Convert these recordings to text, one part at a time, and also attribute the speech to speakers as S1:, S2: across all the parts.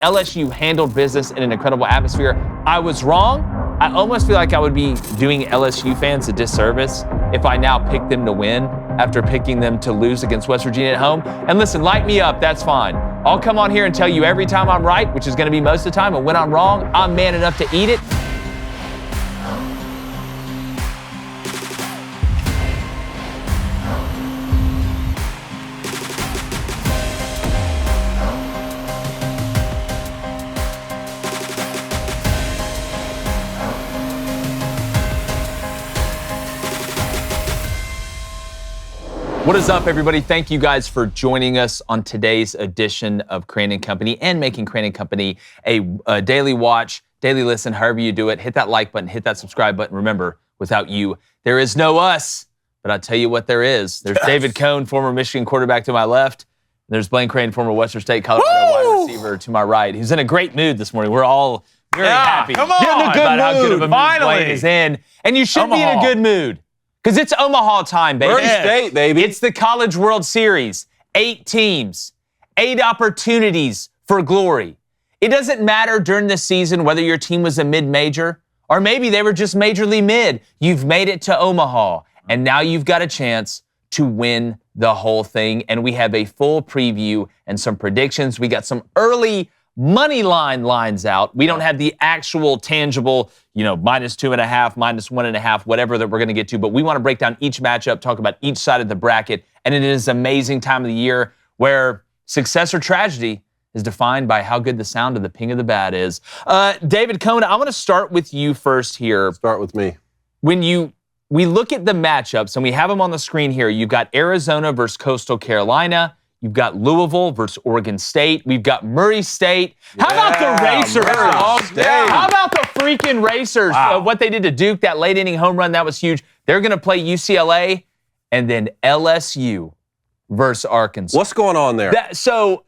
S1: LSU handled business in an incredible atmosphere. I was wrong. I almost feel like I would be doing LSU fans a disservice if I now pick them to win after picking them to lose against West Virginia at home. And listen, light me up, that's fine. I'll come on here and tell you every time I'm right, which is going to be most of the time, and when I'm wrong, I'm man enough to eat it. What is up, everybody? Thank you guys for joining us on today's edition of Crain & Company and making Crain & Company a daily watch, daily listen, however you do it. Hit that like button, hit that subscribe button. Remember, without you, there is no us. But I'll tell you what there is. There's David Cohn, former Michigan quarterback to my left. There's Blaine Crain, former Western State Colorado wide receiver to my right. He's in a great mood this morning. We're all very happy.
S2: Come on,
S1: about how good of a mood
S2: finally.
S1: Blaine is in. And you should be in a good mood. Because it's Omaha time, baby.
S2: Murray State, baby.
S1: It's the College World Series. 8 teams, 8 opportunities for glory. It doesn't matter during the season whether your team was a mid-major or maybe they were just majorly mid. You've made it to Omaha, and now you've got a chance to win the whole thing. And we have a full preview and some predictions. We got some early money lines out. We don't have the actual tangible, -2.5, -1.5, whatever that we're going to get to, but we want to break down each matchup, talk about each side of the bracket, and it is an amazing time of the year where success or tragedy is defined by how good the sound of the ping of the bat is. David Cohn, I want to start with you first here.
S2: Start with me.
S1: When we look at the matchups, and we have them on the screen here, you've got Arizona versus Coastal Carolina. You've got Louisville versus Oregon State. We've got Murray State. How about the Racers? How about the freaking Racers?
S2: Wow.
S1: What they did to Duke, that late inning home run, that was huge. They're going to play UCLA and then LSU versus Arkansas.
S2: What's going on there?
S1: So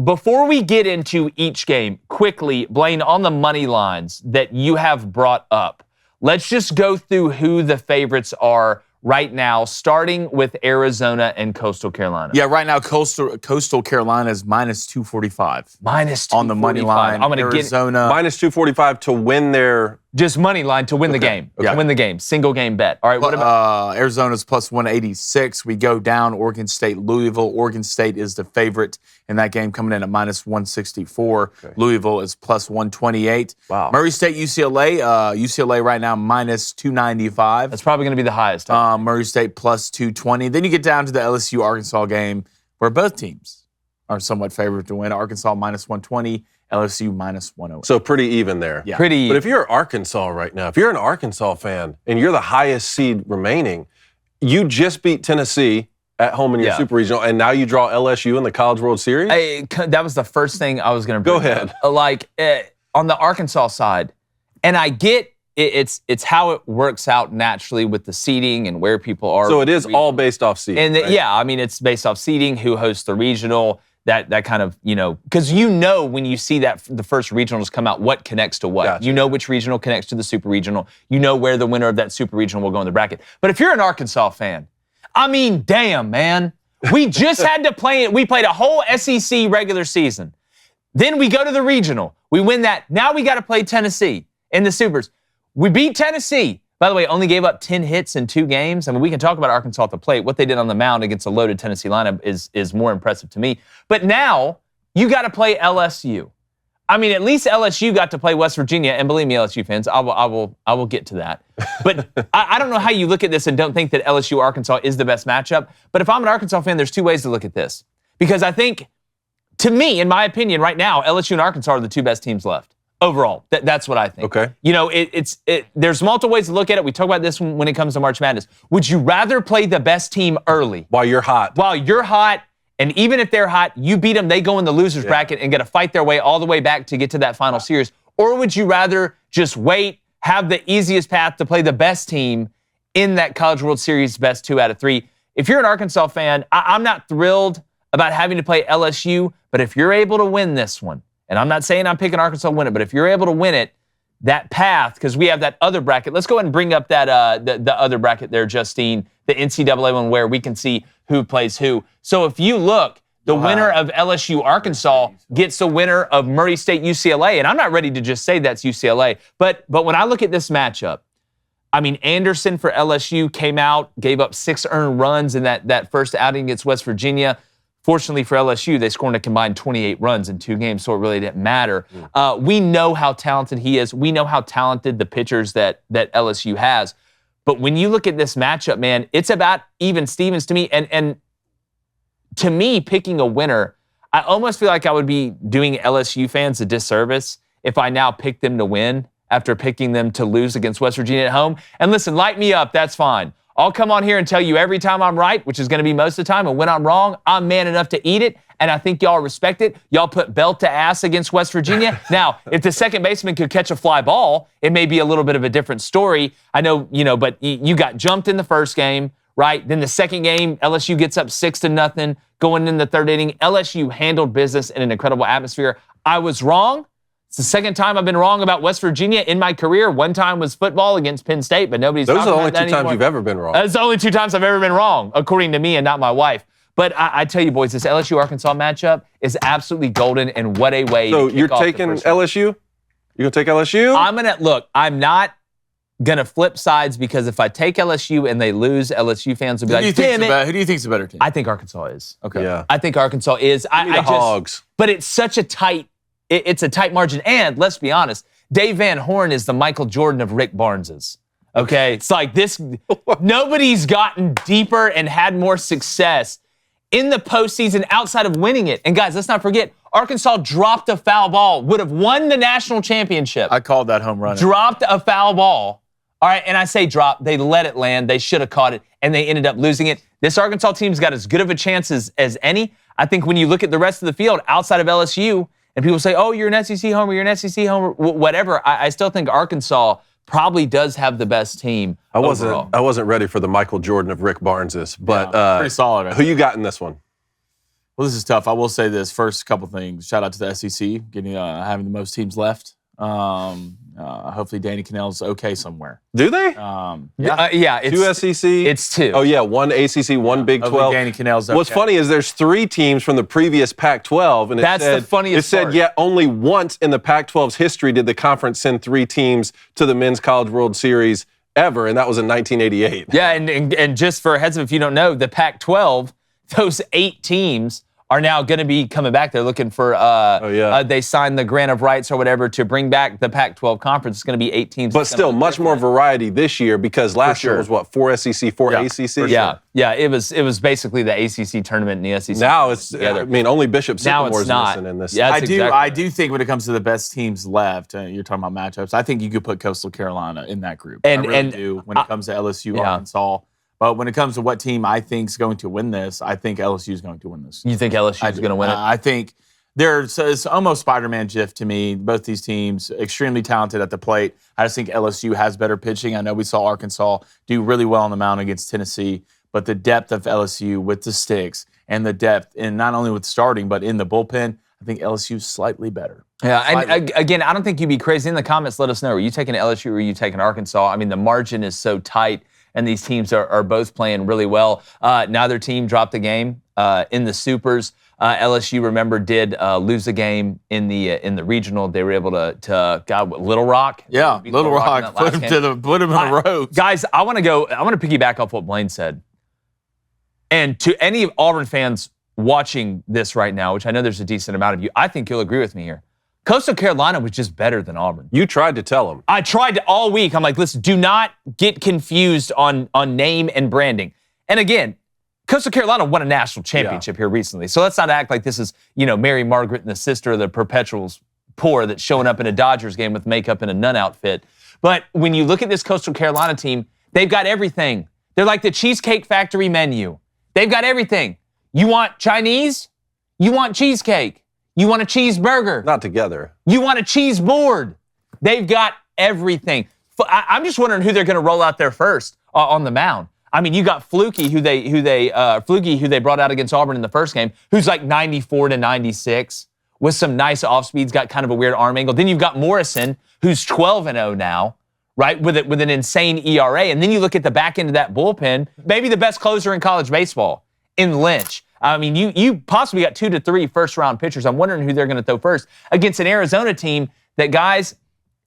S1: before we get into each game, quickly, Blaine, on the money lines that you have brought up, let's just go through who the favorites are right now, starting with Arizona and Coastal Carolina.
S3: Yeah, right now Coastal Carolina is -245.
S1: -245
S3: on the money line.
S1: I'm going to get
S3: Arizona
S2: -245 to win their...
S1: just money line to win the game.
S3: Okay.
S1: To win the game. Single game bet. All right, what about
S3: Arizona's +186. We go down Oregon State, Louisville. Oregon State is the favorite in that game, coming in at -164.
S2: Okay.
S3: Louisville is +128.
S2: Wow.
S3: Murray State, UCLA. UCLA right now -295.
S1: That's probably going to be the highest.
S3: Murray State +220. Then you get down to the LSU Arkansas game, where both teams are somewhat favored to win. Arkansas -120, LSU -108.
S2: So pretty even there.
S3: Yeah.
S1: Pretty even.
S2: But if you're Arkansas right now, if you're an Arkansas fan and you're the highest seed remaining, you just beat Tennessee at home in your Super Regional, and now you draw LSU in the College World Series?
S1: That was the first thing I was going to bring
S2: Go ahead.
S1: up. On the Arkansas side, and I get it's how it works out naturally with the seeding and where people are.
S2: So it is all based off seeding.
S1: And
S2: right?
S1: yeah, I mean, it's based off seeding, who hosts the regional, that kind of, because when you see that the first regionals come out, what connects to what.
S2: Gotcha.
S1: You know which regional connects to the super regional. You know where the winner of that super regional will go in the bracket. But if you're an Arkansas fan, I mean, damn, man. We just had to play it. We played a whole SEC regular season. Then we go to the regional. We win that. Now we got to play Tennessee in the supers. We beat Tennessee. By the way, only gave up 10 hits in 2 games. I mean, we can talk about Arkansas at the plate. What they did on the mound against a loaded Tennessee lineup is more impressive to me. But now you got to play LSU. I mean, at least LSU got to play West Virginia, and believe me, LSU fans, I will get to that. But I don't know how you look at this and don't think that LSU Arkansas is the best matchup. But if I'm an Arkansas fan, there's 2 ways to look at this, because I think, to me, in my opinion, right now, LSU and Arkansas are the 2 best teams left. Overall, that's what I think.
S2: Okay.
S1: There's multiple ways to look at it. We talk about this when it comes to March Madness. Would you rather play the best team early?
S2: While you're hot.
S1: While you're hot, and even if they're hot, you beat them, they go in the loser's bracket and got to fight their way all the way back to get to that final series? Or would you rather just wait, have the easiest path to play the best team in that College World Series best 2 out of 3? If you're an Arkansas fan, I'm not thrilled about having to play LSU, but if you're able to win this one, and I'm not saying I'm picking Arkansas to win it, but if you're able to win it, that path, because we have that other bracket. Let's go ahead and bring up that the other bracket there, Justine, the NCAA one where we can see who plays who. So if you look, The winner of LSU Arkansas gets the winner of Murray State UCLA. And I'm not ready to just say that's UCLA. But when I look at this matchup, I mean, Anderson for LSU came out, gave up 6 earned runs in that first outing against West Virginia. Fortunately for LSU, they scored a combined 28 runs in 2 games, so it really didn't matter. We know how talented he is. We know how talented the pitchers that LSU has. But when you look at this matchup, man, it's about even Stevens to me. And to me, picking a winner, I almost feel like I would be doing LSU fans a disservice if I now pick them to win after picking them to lose against West Virginia at home. And listen, light me up, that's fine. I'll come on here and tell you every time I'm right, which is going to be most of the time, and when I'm wrong, I'm man enough to eat it, and I think y'all respect it. Y'all put belt to ass against West Virginia. Now, if the second baseman could catch a fly ball, it may be a little bit of a different story. I know, but you got jumped in the first game, right? Then the second game, LSU gets up 6-0 going in the third inning. LSU handled business in an incredible atmosphere. I was wrong. It's the second time I've been wrong about West Virginia in my career. One time was football against Penn State, but nobody's talking about that
S2: Those are the only 2 times
S1: anymore.
S2: you've ever been wrong.
S1: That's the only 2 times I've ever been wrong, according to me and not my wife. But I tell you, boys, this LSU-Arkansas matchup is absolutely golden, and what a way
S2: So
S1: to kick
S2: you're
S1: off the
S2: taking
S1: first round.
S2: LSU? You're going to take LSU?
S1: I'm not going to flip sides, because if I take LSU and they lose, LSU fans will be like, damn it.
S3: Who do you think's a better team?
S1: I think Arkansas is.
S3: Okay.
S2: Yeah.
S1: I think Arkansas is.
S2: Give me the Hogs.
S1: But it's such a tight, it's a tight margin. And let's be honest, Dave Van Horn is the Michael Jordan of Rick Barnes's. Okay? It's like this, nobody's gotten deeper and had more success in the postseason outside of winning it. And guys, let's not forget, Arkansas dropped a foul ball, would have won the national championship.
S3: I called that home run.
S1: Dropped a foul ball. All right, and I say drop. They let it land. They should have caught it, and they ended up losing it. This Arkansas team's got as good of a chance as any. I think when you look at the rest of the field outside of LSU, and people say, oh, you're an SEC homer, you're an SEC homer, whatever, I still think Arkansas probably does have the best team overall.
S2: I wasn't ready for the Michael Jordan of Rick Barnes's, but
S3: pretty solid.
S2: Who you got in this one?
S3: Well, this is tough. I will say this first couple things. Shout out to the SEC getting having the most teams left. Hopefully Danny Cannell's okay somewhere.
S2: Do they?
S1: Yeah, it's
S2: 2 SEC?
S1: It's 2.
S2: Oh, yeah, 1 ACC, 1 Big 12.
S3: Hopefully Danny Cannell's okay.
S2: What's funny is there's 3 teams from the previous Pac-12, and
S1: That's the funniest
S2: It said,
S1: part.
S2: yet only once in the Pac-12's history did the conference send 3 teams to the Men's College World Series ever, and that was in 1988.
S1: Yeah, and just for a heads up, if you don't know, the Pac-12, those 8 teams are now going to be coming back. They're looking for, they signed the grant of rights or whatever to bring back the Pac-12 conference. It's going to be 8 teams.
S2: But still, much more variety this year, because last year was, 4 SEC, 4 ACC?
S1: Yeah, it was basically the ACC tournament and the SEC.
S2: Now it's,
S1: together.
S2: only Bishop
S1: Now
S2: Sycamore's
S1: it's not.
S2: missing in this.
S1: Yeah,
S3: I do think when it comes to the best teams left, you're talking about matchups, I think you could put Coastal Carolina in that group. I really do when it comes to LSU, Arkansas. But when it comes to what team I think is going to win this, I think LSU is going to win this.
S1: You think LSU is going to win it?
S3: I think it's almost Spider-Man GIF to me. Both these teams, extremely talented at the plate. I just think LSU has better pitching. I know we saw Arkansas do really well on the mound against Tennessee, but the depth of LSU with the sticks and the depth, and not only with starting, but in the bullpen, I think LSU is slightly better.
S1: Yeah, and again, I don't think you'd be crazy. In the comments, let us know. Are you taking LSU or are you taking Arkansas? I mean, the margin is so tight, and these teams are both playing really well. Neither team dropped a game in the Supers. LSU, remember, did lose a game in the regional. They were able to Little Rock.
S3: Yeah,
S1: beat
S3: Little Rock put him in a row.
S1: Guys, I want to piggyback off what Blaine said. And to any Auburn fans watching this right now, which I know there's a decent amount of you, I think you'll agree with me here. Coastal Carolina was just better than Auburn.
S2: You tried to tell them.
S1: I tried all week. I'm like, listen, do not get confused on name and branding. And again, Coastal Carolina won a national championship here recently. So let's not act like this is, Mary Margaret and the sister of the perpetuals poor that's showing up in a Dodgers game with makeup and a nun outfit. But when you look at this Coastal Carolina team, they've got everything. They're like the Cheesecake Factory menu. They've got everything. You want Chinese? You want cheesecake? You want a cheeseburger?
S2: Not together.
S1: You want a cheese board? They've got everything. I'm just wondering who they're going to roll out there first on the mound. I mean, you got Fluky, who they brought out against Auburn in the first game, who's like 94 to 96 with some nice off speeds, got kind of a weird arm angle. Then you've got Morrison, who's 12-0 now, right, with an insane ERA. And then you look at the back end of that bullpen, maybe the best closer in college baseball, in Lynch. I mean, you possibly got 2 to 3 first-round pitchers. I'm wondering who they're going to throw first against an Arizona team that, guys,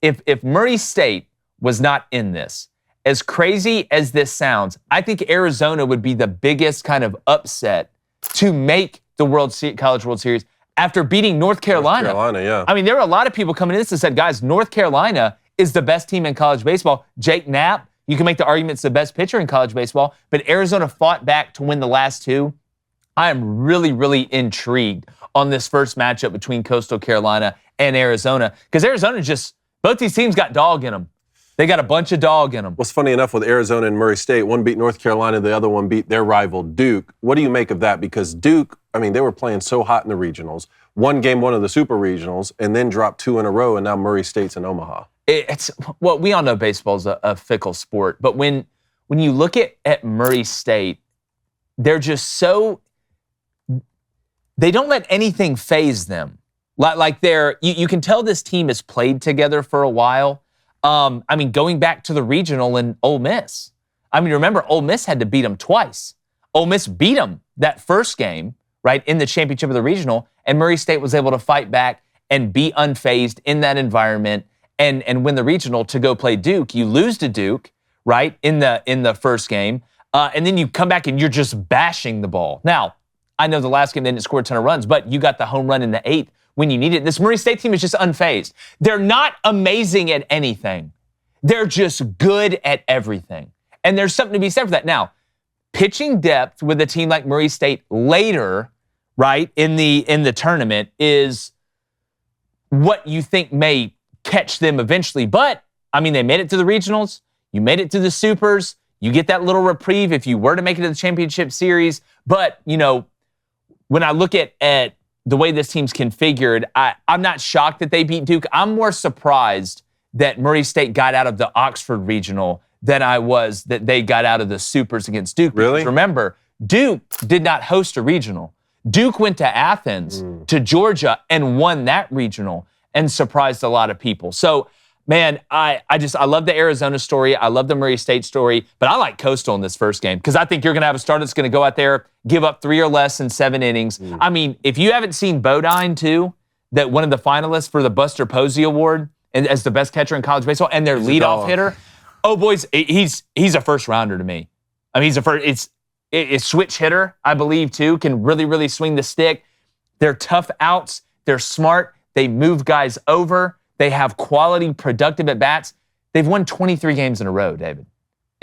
S1: if Murray State was not in this, as crazy as this sounds, I think Arizona would be the biggest kind of upset to make the College World Series after beating North Carolina.
S2: North Carolina, yeah.
S1: I mean, there were a lot of people coming in this and said, guys, North Carolina is the best team in college baseball. Jake Knapp, you can make the argument it's the best pitcher in college baseball, but Arizona fought back to win the last 2. I am really, really intrigued on this first matchup between Coastal Carolina and Arizona, because Arizona both these teams got dog in them. They got a bunch of dog in them.
S2: What's funny enough with Arizona and Murray State, one beat North Carolina, the other one beat their rival Duke. What do you make of that? Because Duke, I mean, they were playing so hot in the regionals, won game 1 of the super regionals, and then dropped 2 in a row, and now Murray State's in Omaha.
S1: Well, we all know baseball's a fickle sport, but when you look at Murray State, they're just so, they don't let anything faze them. Like you can tell this team has played together for a while. I mean, going back to the regional and Ole Miss. I mean, remember, Ole Miss had to beat them twice. Ole Miss beat them that first game, right, in the championship of the regional, and Murray State was able to fight back and be unfazed in that environment and win the regional to go play Duke. You lose to Duke, right, in the first game, and then you come back and you're just bashing the ball. Now, I know the last game they didn't score a ton of runs, but you got the home run in the 8th when you need it. This Murray State team is just unfazed. They're not amazing at anything. They're just good at everything. And there's something to be said for that. Now, pitching depth with a team like Murray State later, right, in the tournament is what you think may catch them eventually. But, I mean, they made it to the regionals. You made it to the supers. You get that little reprieve if you were to make it to the championship series. But, you know, when I look at the way this team's configured, I'm not shocked that they beat Duke. I'm more surprised that Murray State got out of the Oxford Regional than I was that they got out of the supers against Duke.
S2: Really?
S1: Because remember, Duke did not host a regional. Duke went to Athens, to Georgia, and won that regional and surprised a lot of people. So, man, I love the Arizona story. I love the Murray State story, but I like Coastal in this first game because I think you're going to have a starter that's going to go out there, give up 3 or less in 7 innings. I mean, if you haven't seen Bodine, too, that one of the finalists for the Buster Posey Award and as the best catcher in college baseball and their leadoff hitter, oh, boys, he's a first-rounder to me. I mean, it's switch hitter, I believe, too, can really, really swing the stick. They're tough outs. They're smart. They move guys over. They have quality, productive at-bats. They've won 23 games in a row, David,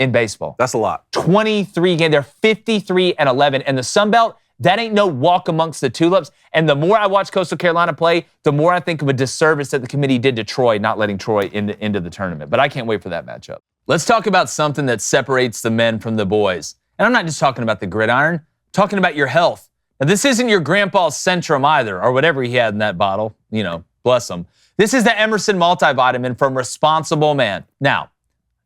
S1: in baseball.
S2: That's a lot.
S1: 23 games. They're 53-11. And the Sun Belt, that ain't no walk amongst the tulips. And the more I watch Coastal Carolina play, the more I think of a disservice that the committee did to Troy, not letting Troy into the tournament. But I can't wait for that matchup. Let's talk about something that separates the men from the boys. And I'm not just talking about the gridiron. I'm talking about your health. Now, this isn't your grandpa's Centrum either, or whatever he had in that bottle. You know, bless him. This is the Emerson multivitamin from Responsible Man. Now, I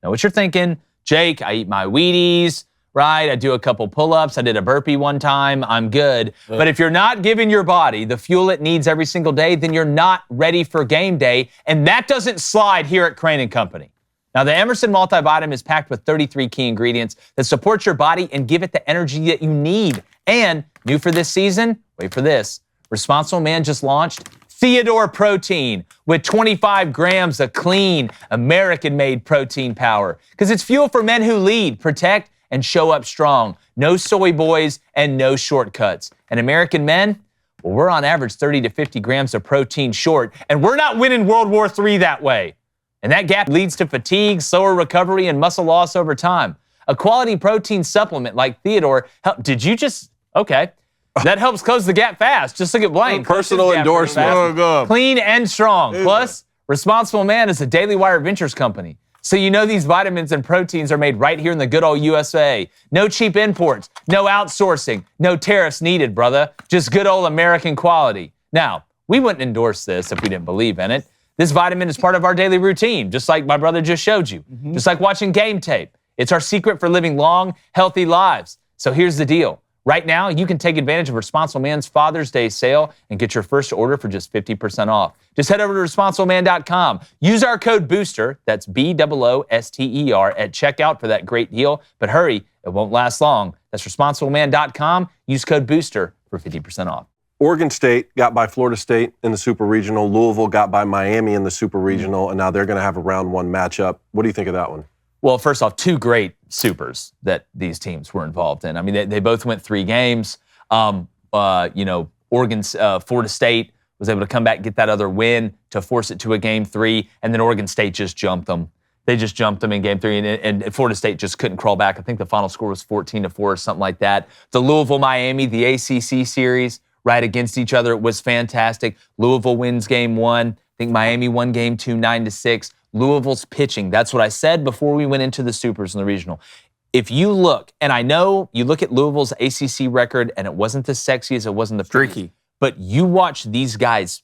S1: know what you're thinking. Jake, I eat my Wheaties, right? I do a couple pull-ups. I did a burpee one time. I'm good. But if you're not giving your body the fuel it needs every single day, then you're not ready for game day. And that doesn't slide here at Crain & Company. Now, the Emerson multivitamin is packed with 33 key ingredients that support your body and give it the energy that you need. And new for this season, wait for this, Responsible Man just launched Theodore Protein with 25 grams of clean, American-made protein power. Because it's fuel for men who lead, protect, and show up strong. No soy boys and no shortcuts. And American men, well, we're on average 30 to 50 grams of protein short, and we're not winning World War III that way. And that gap leads to fatigue, slower recovery, and muscle loss over time. A quality protein supplement like Theodore, that helps close the gap fast. Just look at Blaine.
S2: Personal endorsement.
S1: Clean and strong. Plus, Responsible Man is a Daily Wire Ventures company. So you know these vitamins and proteins are made right here in the good old USA. No cheap imports, no outsourcing, no tariffs needed, brother. Just good old American quality. Now, we wouldn't endorse this if we didn't believe in it. This vitamin is part of our daily routine, just like my brother just showed you. Just like watching game tape. It's our secret for living long, healthy lives. So here's the deal. Right now, you can take advantage of Responsible Man's Father's Day sale and get your first order for just 50% off. Just head over to responsibleman.com. Use our code BOOSTER, that's BOOSTER, at checkout for that great deal. But hurry, it won't last long. That's responsibleman.com. Use code BOOSTER for 50% off.
S2: Oregon State got by Florida State in the Super Regional. Louisville got by Miami in the Super Regional, and now they're going to have a round one matchup. What do you think of that one?
S1: Well, first off, two great supers that these teams were involved in. I mean, they both went 3 games. Florida State was able to come back, get that other win to force it to a game 3, and then Oregon State just jumped them. They just jumped them in game 3, and Florida State just couldn't crawl back. I think the final score was 14-4 or something like that. The Louisville-Miami, the ACC series, right against each other, was fantastic. Louisville wins game 1. I think Miami won game 2, 9-6. Louisville's pitching. That's what I said before we went into the supers in the regional. If you look, and I know you look at Louisville's ACC record, and it wasn't the sexiest, it wasn't the
S3: streaky,
S1: but you watch these guys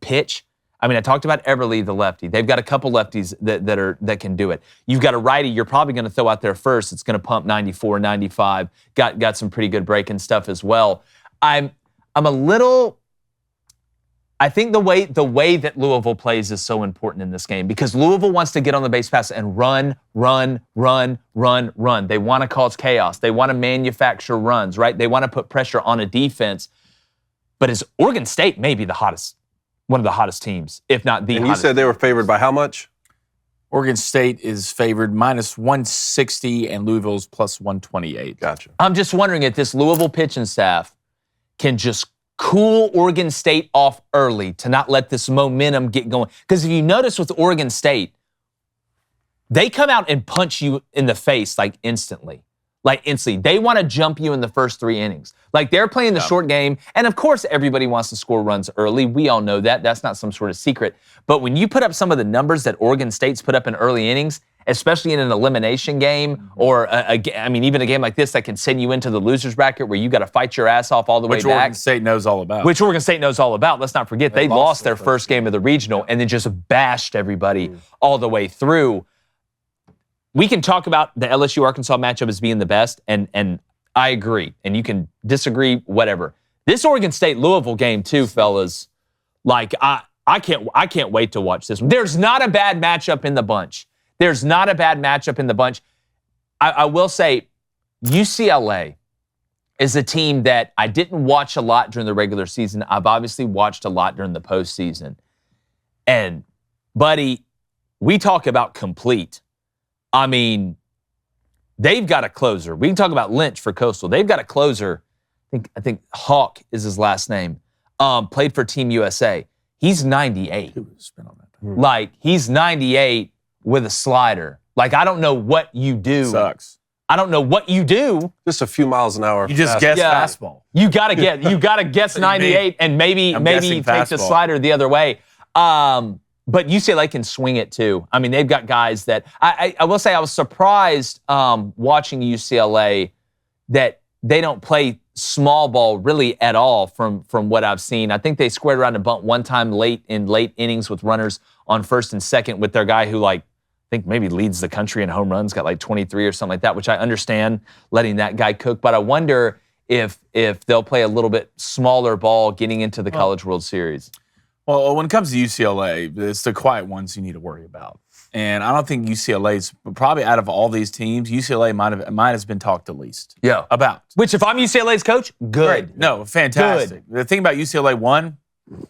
S1: pitch. I mean, I talked about Everly, the lefty. They've got a couple lefties that can do it. You've got a righty you're probably going to throw out there first. It's going to pump 94, 95. Got some pretty good breaking stuff as well. I'm a little. I think the way that Louisville plays is so important in this game because Louisville wants to get on the base pass and run. They want to cause chaos. They want to manufacture runs, right? They want to put pressure on a defense. But is Oregon State maybe one of the hottest teams, if not the hottest?
S2: And you said they were favored by how much?
S3: Oregon State is favored -160 and Louisville's +128.
S2: Gotcha.
S1: I'm just wondering if this Louisville pitching staff can just cool Oregon State off early to not let this momentum get going. Because if you notice with Oregon State, they come out and punch you in the face instantly. They want to jump you in the first 3 innings. They're playing the short game. And of course, everybody wants to score runs early. We all know that. That's not some sort of secret. But when you put up some of the numbers that Oregon State's put up in early innings, especially in an elimination game or, even a game like this that can send you into the loser's bracket where you got to fight your ass off all the way back.
S3: Which Oregon State knows all about.
S1: Let's not forget, they lost their first game of the regional and then just bashed everybody all the way through. We can talk about the LSU-Arkansas matchup as being the best, and I agree. And you can disagree, whatever. This Oregon State-Louisville game, too, fellas, I can't wait to watch this one. There's not a bad matchup in the bunch. I will say UCLA is a team that I didn't watch a lot during the regular season. I've obviously watched a lot during the postseason. And, buddy, we talk about complete. I mean, they've got a closer. We can talk about Lynch for Coastal. They've got a closer. I think Hawk is his last name. Played for Team USA. He's 98. He's 98 with a slider. I don't know what you do.
S3: Sucks.
S1: I don't know what you do.
S2: Just a few miles an hour.
S3: You just guess fastball.
S1: You gotta guess 98 and maybe take the slider the other way. But UCLA can swing it too. I mean, they've got guys that I will say I was surprised watching UCLA that they don't play small ball really at all from what I've seen. I think they squared around a bunt one time late innings with runners on first and second with their guy who I think maybe leads the country in home runs, got 23 or something like that, which I understand letting that guy cook. But I wonder if they'll play a little bit smaller ball getting into the College World Series.
S3: Well, when it comes to UCLA, it's the quiet ones you need to worry about. And I don't think UCLA's probably out of all these teams, UCLA might have been talked the least.
S1: Yeah.
S3: About.
S1: Which if I'm UCLA's coach, good.
S3: Great. No, fantastic. Good. The thing about UCLA, one,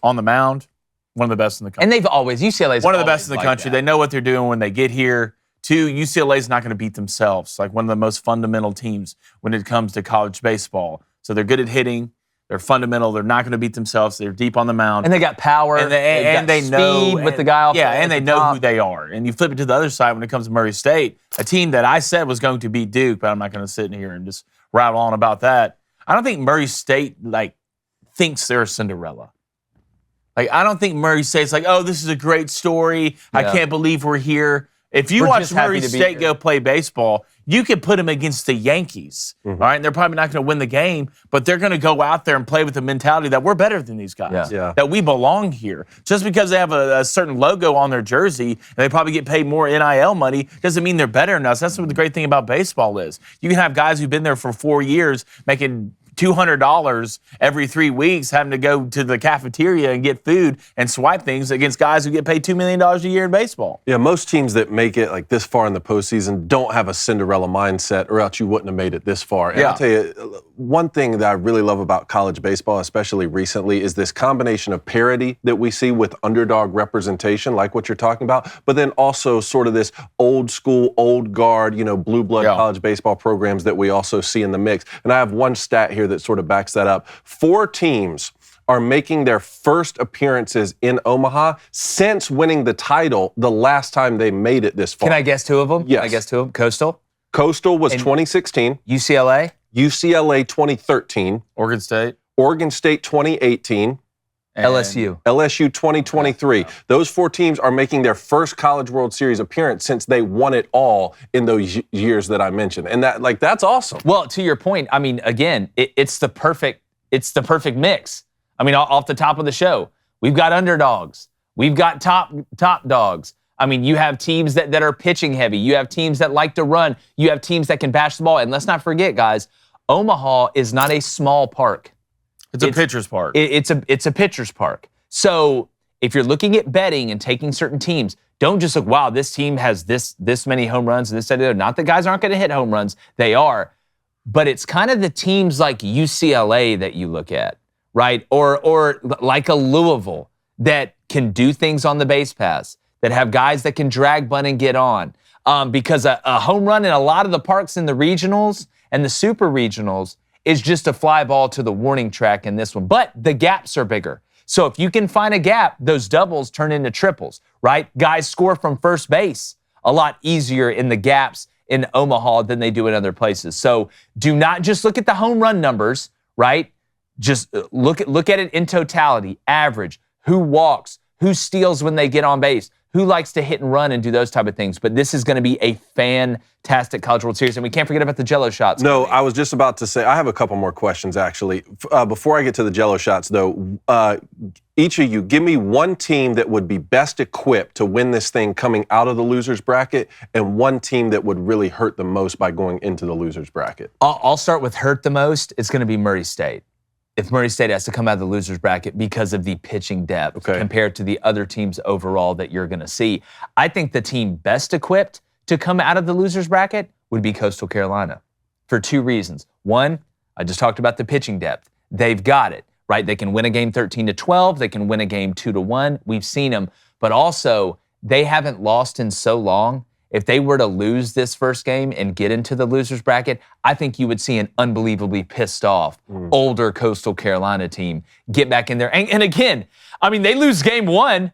S3: on the mound, one of the best in the country.
S1: And UCLA's
S3: one of the best in the country. They know what they're doing when they get here. 2, UCLA's not going to beat themselves. One of the most fundamental teams when it comes to college baseball. So they're good at hitting. They're fundamental. They're not going to beat themselves. They're deep on the mound.
S1: And they got power.
S3: And they know.
S1: Speed with the guy off
S3: Yeah, and they know
S1: top.
S3: who they are. And you flip it to the other side when it comes to Murray State, a team that I said was going to beat Duke, but I'm not going to sit in here and just rattle on about that. I don't think Murray State, thinks they're a Cinderella. I don't think Murray State's oh, this is a great story. Yeah. I can't believe we're here. If you watch Murray State go play baseball, you could put them against the Yankees, all right? And they're probably not going to win the game, but they're going to go out there and play with the mentality that we're better than these guys, that we belong here. Just because they have a certain logo on their jersey and they probably get paid more NIL money doesn't mean they're better than us. That's what the great thing about baseball is. You can have guys who've been there for 4 years making $200 every 3 weeks having to go to the cafeteria and get food and swipe things against guys who get paid $2 million a year in baseball.
S2: Yeah, most teams that make it like this far in the postseason don't have a Cinderella mindset, or else you wouldn't have made it this far. And I'll tell you, one thing that I really love about college baseball, especially recently, is this combination of parity that we see with underdog representation, like what you're talking about, but then also sort of this old school, old guard, blue blood college baseball programs that we also see in the mix. And I have one stat here that sort of backs that up. 4 teams are making their first appearances in Omaha since winning the title the last time they made it this far.
S1: Can I guess 2 of them?
S2: Yes.
S1: Can I guess 2 of them? Coastal?
S2: Coastal was 2016.
S1: UCLA?
S2: UCLA 2013.
S3: Oregon State?
S2: Oregon State 2018.
S1: LSU.
S2: LSU 2023. Okay. Those 4 teams are making their first College World Series appearance since they won it all in those years that I mentioned. And that's awesome.
S1: Well, to your point, I mean, again, it's the perfect mix. I mean, off the top of the show, we've got underdogs. We've got top dogs. I mean, you have teams that are pitching heavy. You have teams that like to run. You have teams that can bash the ball. And let's not forget, guys, Omaha is not a small park.
S3: It's a pitcher's park.
S1: It's a pitcher's park. So if you're looking at betting and taking certain teams, don't just look, wow, this team has this many home runs and this, that, and the other. Not that guys aren't going to hit home runs. They are. But it's kind of the teams like UCLA that you look at, right? Or like a Louisville that can do things on the base pass, that have guys that can drag bunt and get on. Because a home run in a lot of the parks in the regionals and the super regionals is just a fly ball to the warning track in this one. But the gaps are bigger. So if you can find a gap, those doubles turn into triples, right? Guys score from first base a lot easier in the gaps in Omaha than they do in other places. So do not just look at the home run numbers, right? Just look at it in totality, average, who walks, who steals when they get on base, who likes to hit and run and do those type of things. But this is going to be a fantastic College World Series. And we can't forget about the Jello shots.
S2: No, I was just about to say, I have a couple more questions, actually. Before I get to the Jello shots, though, each of you, give me one team that would be best equipped to win this thing coming out of the loser's bracket, and one team that would really hurt the most by going into the loser's bracket.
S1: I'll start with hurt the most. It's going to be Murray State. If Murray State has to come out of the loser's bracket because of the pitching depth compared to the other teams overall that you're going to see. I think the team best equipped to come out of the loser's bracket would be Coastal Carolina for 2 reasons. One, I just talked about the pitching depth. They've got it, right? They can win a game 13-12. They can win a game 2-1. We've seen them. But also, they haven't lost in so long. If they were to lose this first game and get into the loser's bracket, I think you would see an unbelievably pissed off, older Coastal Carolina team get back in there. And again, I mean, they lose game 1,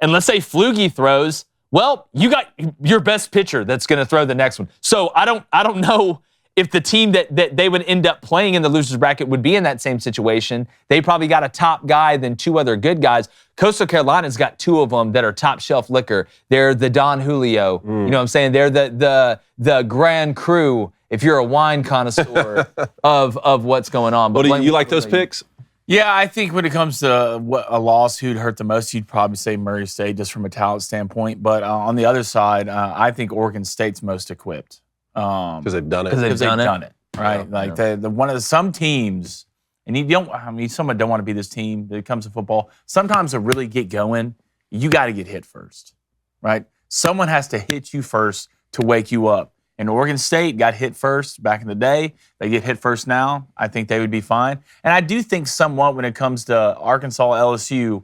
S1: and let's say Flugie throws. Well, you got your best pitcher that's going to throw the next one. So I don't know if the team that they would end up playing in the loser's bracket would be in that same situation. They probably got a top guy, then 2 other good guys. Coastal Carolina's got 2 of them that are top shelf liquor. They're the Don Julio. You know what I'm saying? They're the Grand Cru, if you're a wine connoisseur of what's going on.
S2: But do you like those picks?
S3: Yeah, I think when it comes to what a loss, who'd hurt the most, you'd probably say Murray State just from a talent standpoint. But on the other side, I think Oregon State's most equipped.
S2: Because they've done it.
S3: Because they've done it, right? Some teams, and someone don't want to be this team that comes to football. Sometimes to really get going, you got to get hit first, right? Someone has to hit you first to wake you up. And Oregon State got hit first back in the day. They get hit first now. I think they would be fine. And I do think somewhat when it comes to Arkansas, LSU,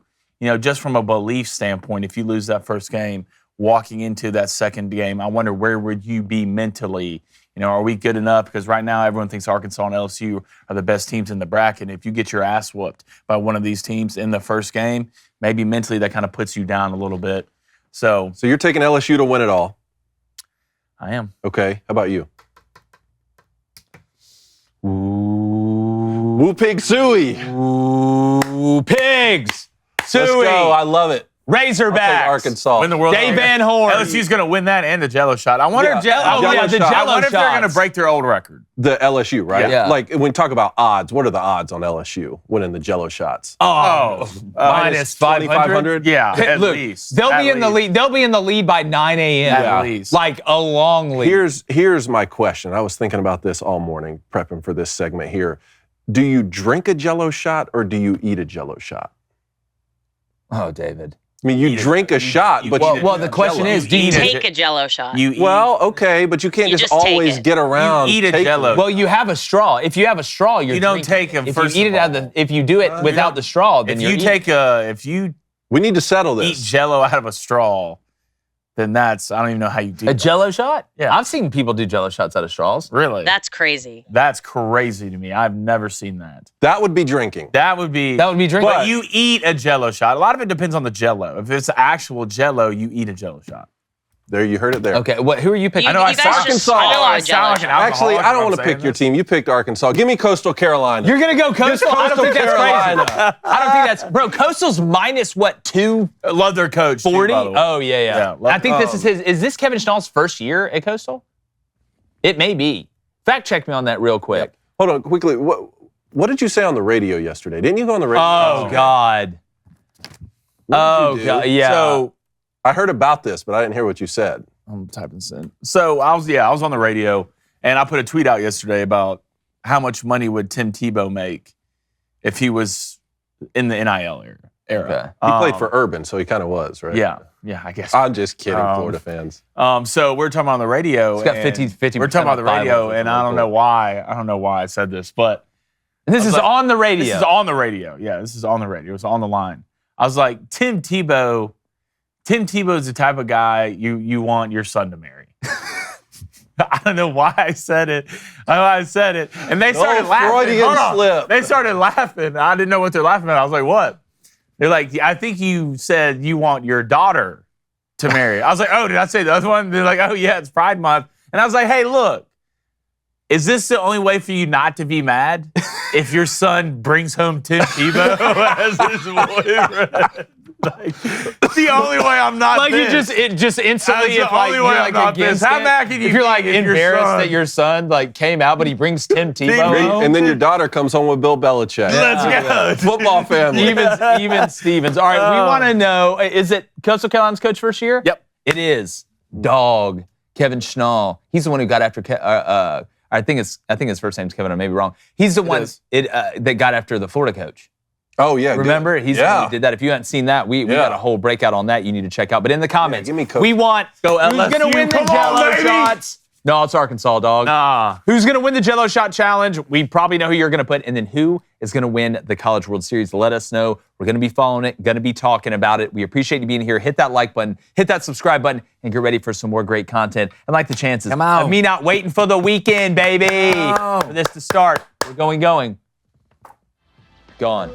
S3: just from a belief standpoint, if you lose that first game, walking into that second game, I wonder where would you be mentally? Are we good enough? Because right now everyone thinks Arkansas and LSU are the best teams in the bracket. And if you get your ass whooped by one of these teams in the first game, maybe mentally that kind of puts you down a little bit. So
S2: you're taking LSU to win it all.
S3: I am.
S2: Okay. How about you?
S1: Ooh.
S2: Woo Pig Suey.
S1: Ooh, Pigs. Suey.
S2: Let's go. I love it.
S1: Razorbacks.
S2: Arkansas.
S3: Win the World
S1: Dave Van Horn.
S3: LSU's going to win that and the Jello shot. I wonder if Jello.
S1: the Jello
S3: I wonder if they're going to
S1: shots.
S3: break their old record.
S2: The LSU, right?
S1: Yeah.
S2: Like when we talk about odds, what are the odds on LSU winning the Jello shots?
S1: Minus 500.
S3: Yeah, at
S1: Look,
S3: least.
S1: they'll
S3: At
S1: be in the
S3: least.
S1: lead. They'll be in the lead by 9 a.m.
S3: At least.
S1: Like a long lead.
S2: Here's my question. I was thinking about this all morning, prepping for this segment here. do you drink a Jello shot or do you eat a Jello shot?
S1: Oh, David.
S2: I mean, you drink a shot, but
S1: Well, the question is, do you
S4: Take a Jello shot.
S3: You eat,
S2: Well, okay, but you can't
S4: You
S2: just
S4: just take
S2: always
S4: it.
S2: get around.
S3: You eat a
S2: taking
S3: Jello.
S2: it.
S1: Well, you have a straw. If you have a straw, you're
S3: You don't
S1: drinking
S3: take
S1: it.
S3: a-
S1: If
S3: first
S1: you eat
S3: of
S1: it out of the, if you do it without the straw, then
S3: if
S1: you're
S3: you take a, if you
S2: We need to settle
S3: eat
S2: this.
S3: Jello out of a straw, then that's, I don't even know how you do
S1: a
S3: that.
S1: Jello shot.
S3: Yeah.
S1: I've seen people do Jello shots out of straws.
S3: Really?
S4: That's crazy.
S3: That's crazy to me. I've never seen that.
S2: That would be drinking.
S3: That would be
S1: drinking.
S3: But you eat a Jello shot. A lot of it depends on the Jello. If it's actual Jello, you eat a Jello shot.
S2: There, you heard it there.
S1: Okay, who are you picking?
S4: You-
S3: I know I
S4: you guys
S3: sound,
S4: just
S3: I know
S4: swallow
S3: I
S4: a Jello
S3: sound like an
S4: shot.
S2: Actually,
S3: alcoholic
S2: I don't
S3: when
S2: want
S3: I'm
S2: to pick
S3: saying
S2: your
S3: this.
S2: team. You picked Arkansas. Give me Coastal Carolina.
S1: You're gonna go Coastal. I don't
S2: Coastal
S1: think that's
S2: Carolina.
S1: crazy. I don't think that's bro. Coastal's minus what 240?
S3: Love their coach. too, by the way.
S1: Oh yeah.
S3: Yeah,
S1: I think this is his. Is this Kevin Schnall's first year at Coastal? It may be. Fact check me on that real quick.
S2: Hold on, quickly. What did you say on the radio yesterday? Didn't you go on the radio?
S1: Oh God.
S2: What did you do?
S1: God. Yeah.
S3: So
S2: I heard about this, but I didn't hear what you said.
S3: I'm typing this in. So I was on the radio, and I put a tweet out yesterday about how much money would Tim Tebow make if he was in the NIL era.
S1: Okay.
S2: He played for Urban, so he kind of was, right?
S3: Yeah, I guess.
S2: I'm just kidding, Florida fans.
S3: So we're talking about on the radio.
S1: He's got
S3: and
S1: 50%
S3: We're talking about the
S1: off
S3: radio,
S1: Bibles,
S3: and I don't know why. I don't know why I said this, but
S1: This is
S3: like,
S1: on the radio.
S3: this is on the radio. Yeah, this is on the radio. It's on the line. I was like, Tim Tebow is the type of guy you want your son to marry. I don't know why I said it. I know I said it. And they started laughing.
S2: Freudian
S3: Hold on.
S2: slip.
S3: They started laughing. I didn't know what they're laughing at. I was like, what? They're like, I think you said you want your daughter to marry. I was like, oh, did I say the other one? They're like, oh, yeah, it's Pride Month. And I was like, hey, look, is this the only way for you not to be mad? If your son brings home Tim Tebow as his boyfriend? Like, it's the only way I'm not
S1: like
S3: pissed.
S1: it just instantly.
S3: That's the only way I'm not pissed. How mad can you
S1: if you're
S3: be
S1: like
S3: if your
S1: embarrassed
S3: son-
S1: that your son like came out, but he brings Tim Tebow home?
S2: And then your daughter comes home with Bill Belichick.
S3: Let's go.
S2: Football family.
S1: Even Stevens. All right, we want to know: is it Coastal Carolina's coach first year?
S3: Yep.
S1: It is. Dog Kevin Schnall. He's the one who got after. I think his first name's Kevin. I may be wrong. He's the one
S3: is.
S1: that got after the Florida coach.
S2: Oh, yeah.
S1: Remember? He's the one who did that. If you haven't seen that, we got a whole breakout on that you need to check out. But in the comments,
S2: give me Coach.
S1: we want
S3: Go
S1: who's
S3: LSU.
S1: going to win the
S3: Come on,
S1: Jello
S3: baby.
S1: shots. No, it's Arkansas, dog.
S3: Nah.
S1: Who's going to win the Jello Shot Challenge? We probably know who you're going to put. And then who is going to win the College World Series? Let us know. We're going to be following it, going to be talking about it. We appreciate you being here. Hit that like button, hit that subscribe button, and get ready for some more great content. And like the chances of me not waiting for the weekend, baby, for this to start. We're going. Gone.